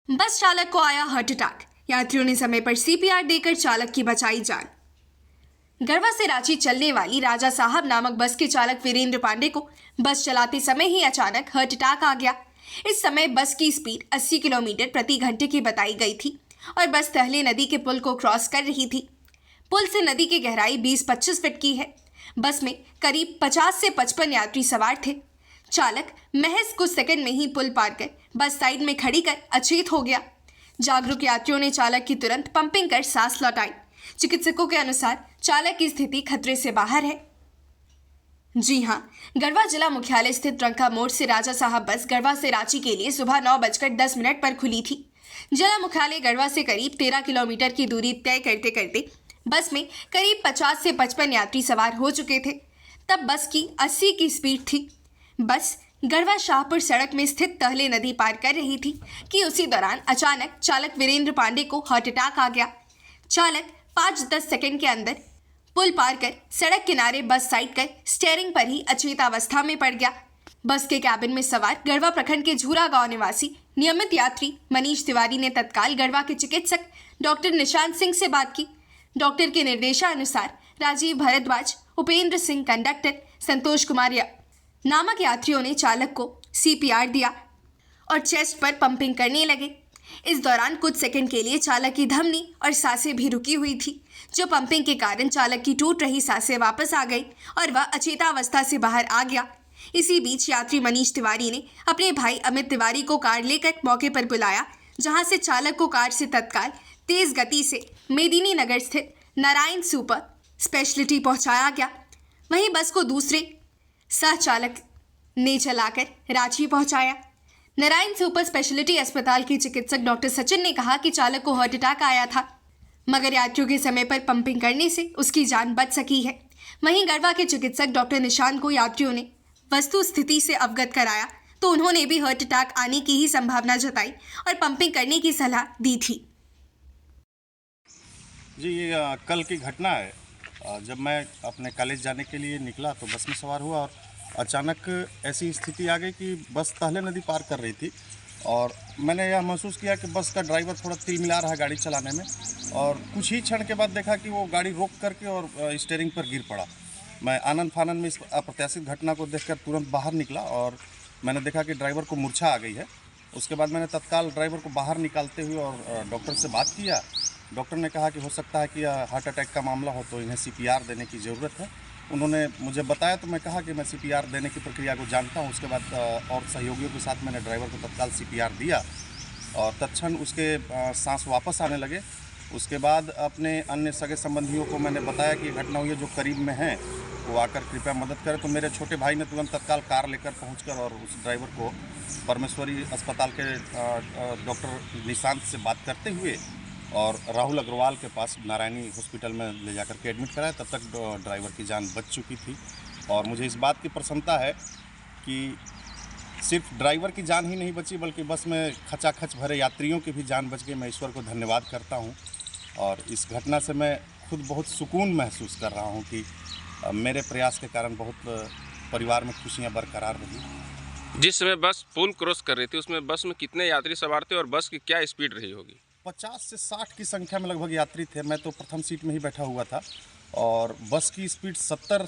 बस चालक को आया हार्ट अटैक। यात्रियों ने समय पर सीपीआर देकर चालक की बचाई जान। गढ़वा से रांची चलने वाली राजा साहब नामक बस के चालक वीरेंद्र पांडे को बस चलाते समय ही अचानक हार्ट अटैक आ गया। इस समय बस की स्पीड 80 किलोमीटर प्रति घंटे की बताई गई थी और बस तहले नदी के पुल को क्रॉस कर रही थी। पुल से नदी की गहराई 20-25 फीट की है। बस में करीब 50 से 55 यात्री सवार थे। चालक महज कुछ सेकंड में ही पुल पार कर बस साइड में खड़ी कर अचेत हो गया। जागरूक यात्रियों ने चालक की तुरंत पंपिंग कर सांस लौटाई। चिकित्सकों के अनुसार चालक की स्थिति खतरे से बाहर है। जी हां, गढ़वा जिला मुख्यालय स्थित रंका मोड़ से राजा साहब बस गढ़वा से रांची के लिए सुबह 9:10 पर खुली थी। जिला मुख्यालय गढ़वा से करीब 13 किलोमीटर की दूरी तय करते करते बस में करीब 50 से 55 यात्री सवार हो चुके थे। तब बस की 80 की स्पीड थी। बस गढ़वा शाहपुर सड़क में स्थित तहले नदी पार कर रही थी कि उसी दौरान अचानक चालक वीरेंद्र पांडे को हार्ट अटैक आ गया। चालक 5-10 सेकंड के अंदर पुल पार कर सड़क किनारे बस साइड कर स्टीयरिंग पर ही अचेतावस्था में पड़ गया। बस के कैबिन में सवार गढ़वा प्रखंड के झूरा गांव निवासी नियमित यात्री मनीष तिवारी ने तत्काल गढ़वा के चिकित्सक डॉक्टर निशांत सिंह से बात की। डॉक्टर के निर्देशानुसार राजीव भारद्वाज, उपेंद्र सिंह कंडक्टर, संतोष कुमार नामक यात्रियों ने चालक को सीपीआर दिया और चेस्ट पर पंपिंग करने लगे। इस दौरान कुछ सेकंड के लिए चालक की धमनी और सांसें भी रुकी हुई थी, जो पंपिंग के कारण चालक की टूट रही सांसें वापस आ गई और वह अचेतावस्था से बाहर आ गया। इसी बीच यात्री मनीष तिवारी ने अपने भाई अमित तिवारी को कार लेकर मौके पर बुलाया, जहां से चालक को कार से तत्काल तेज गति से मेदिनी नगर स्थित नारायण सुपर स्पेशलिटी पहुंचाया गया। वहीं बस को दूसरे सह चालक ने चलाकर रांची पहुंचाया। नारायण सुपर स्पेशलिटी अस्पताल के चिकित्सक डॉक्टर सचिन ने कहा कि चालक को हार्ट अटैक आया था, मगर यात्रियों के समय पर पंपिंग करने से उसकी जान बच सकी है। वहीं गढ़वा के चिकित्सक डॉक्टर निशांत को यात्रियों ने वस्तु स्थिति से अवगत कराया तो उन्होंने भी हार्ट अटैक आने की ही संभावना जताई और पंपिंग करने की सलाह दी थी। जी, ये कल की घटना है। जब मैं अपने कॉलेज जाने के लिए निकला तो बस में सवार हुआ और अचानक ऐसी स्थिति आ गई कि बस तहले नदी पार कर रही थी और मैंने यह महसूस किया कि बस का ड्राइवर थोड़ा तिलमिला रहा है गाड़ी चलाने में और कुछ ही क्षण के बाद देखा कि वो गाड़ी रोक करके और स्टीयरिंग पर गिर पड़ा। मैं आनंद फानन में इस अप्रत्याशित घटना को देखकर तुरंत बाहर निकला और मैंने देखा कि ड्राइवर को मूर्छा आ गई है। उसके बाद मैंने तत्काल ड्राइवर को बाहर निकालते हुए और डॉक्टर से बात किया। डॉक्टर ने कहा कि हो सकता है कि हार्ट अटैक का मामला हो तो इन्हें सीपीआर देने की ज़रूरत है। उन्होंने मुझे बताया तो मैं कहा कि मैं सीपीआर देने की प्रक्रिया को जानता हूं। उसके बाद और सहयोगियों के साथ मैंने ड्राइवर को तत्काल सीपीआर दिया और तत्क्षण उसके सांस वापस आने लगे। उसके बाद अपने अन्य सगे संबंधियों को मैंने बताया कि घटना हुई है, जो करीब में हैं वो आकर कृपया मदद करें। तो मेरे छोटे भाई ने तुरंत तत्काल कार लेकर पहुँच और उस ड्राइवर को परमेश्वरी अस्पताल के डॉक्टर निशांत से बात करते हुए और राहुल अग्रवाल के पास नारायणी हॉस्पिटल में ले जाकर के एडमिट कराया। तब तक ड्राइवर की जान बच चुकी थी और मुझे इस बात की प्रसन्नता है कि सिर्फ ड्राइवर की जान ही नहीं बची बल्कि बस में खचाखच भरे यात्रियों की भी जान बच गई। मैं ईश्वर को धन्यवाद करता हूं और इस घटना से मैं खुद बहुत सुकून महसूस कर रहा हूं कि मेरे प्रयास के कारण बहुत परिवार में खुशियाँ बरकरार रही। जिस समय बस पुल क्रॉस कर रही थी उसमें बस में कितने यात्री सवार थे और बस की क्या स्पीड रही होगी? 50 से 60 की संख्या में लगभग यात्री थे। मैं तो प्रथम सीट में ही बैठा हुआ था और बस की स्पीड 70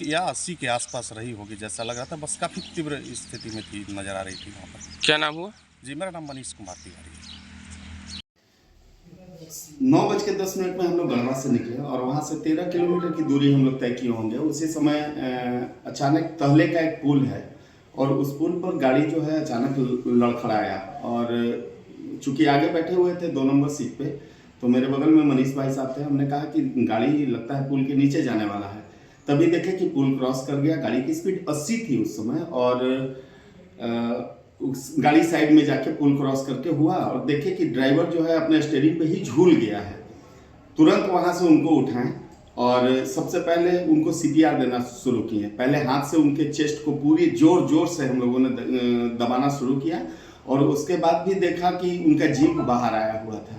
या 80 के आसपास रही होगी, जैसा लग रहा था। बस काफ़ी तीव्र स्थिति में थी, नज़र आ रही थी वहाँ पर। क्या नाम हुआ? जी, मेरा नाम मनीष कुमार तिवारी है। 9:10 में हम लोग गढ़वा से निकले और वहाँ से 13 किलोमीटर की दूरी हम लोग तय किए होंगे। उसी समय अचानक तहले का एक पुल है और उस पुल पर गाड़ी जो है अचानक लड़खड़ाया और चूँकि आगे बैठे हुए थे 2 नंबर सीट पे, तो मेरे बगल में मनीष भाई साहब थे। हमने कहा कि गाड़ी लगता है पुल के नीचे जाने वाला है। तभी देखे कि पुल क्रॉस कर गया। गाड़ी की स्पीड 80 थी उस समय और उस गाड़ी साइड में जाके पुल क्रॉस करके हुआ और देखे कि ड्राइवर जो है अपने स्टीयरिंग पे ही झूल गया है। तुरंत वहाँ से उनको उठाएं और सबसे पहले उनको सीपीआर देना शुरू किए। पहले हाथ से उनके चेस्ट को पूरी जोर से हम लोगों ने दबाना शुरू किया और उसके बाद भी देखा कि उनका जीभ बाहर आया हुआ था।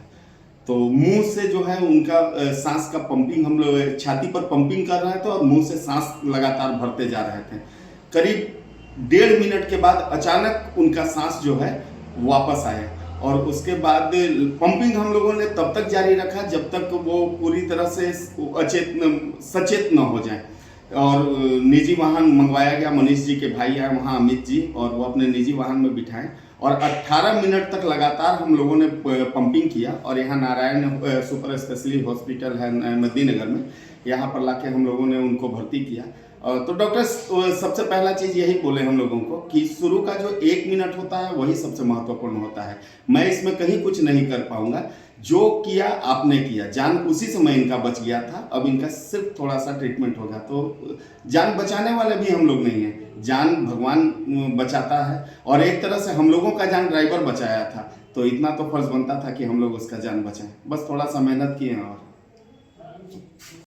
तो मुंह से जो है उनका सांस का पंपिंग, हम लोग छाती पर पंपिंग कर रहे थे और मुंह से सांस लगातार भरते जा रहे थे। करीब 1.5 मिनट के बाद अचानक उनका सांस जो है वापस आया और उसके बाद पंपिंग हम लोगों ने तब तक जारी रखा जब तक वो पूरी तरह से सचेत न हो जाए। और निजी वाहन मंगवाया गया, मनीष जी के भाई आए वहाँ, अमित जी, और वो अपने निजी वाहन में बिठाएं और 18 मिनट तक लगातार हम लोगों ने पंपिंग किया। और यहाँ नारायण सुपर स्पेशलिटी हॉस्पिटल है मदीनगर में, यहाँ पर लाके हम लोगों ने उनको भर्ती किया। तो डॉक्टर सबसे पहला चीज़ यही बोले हम लोगों को कि शुरू का जो 1 मिनट होता है वही सबसे महत्वपूर्ण होता है। मैं इसमें कहीं कुछ नहीं कर पाऊंगा, जो किया आपने किया, जान उसी समय इनका बच गया था, अब इनका सिर्फ थोड़ा सा ट्रीटमेंट होगा। तो जान बचाने वाले भी हम लोग नहीं हैं, जान भगवान बचाता है और एक तरह से हम लोगों का जान ड्राइवर बचाया था, तो इतना तो फर्ज बनता था कि हम लोग उसका जान बचाएं। बस थोड़ा सा मेहनत किए और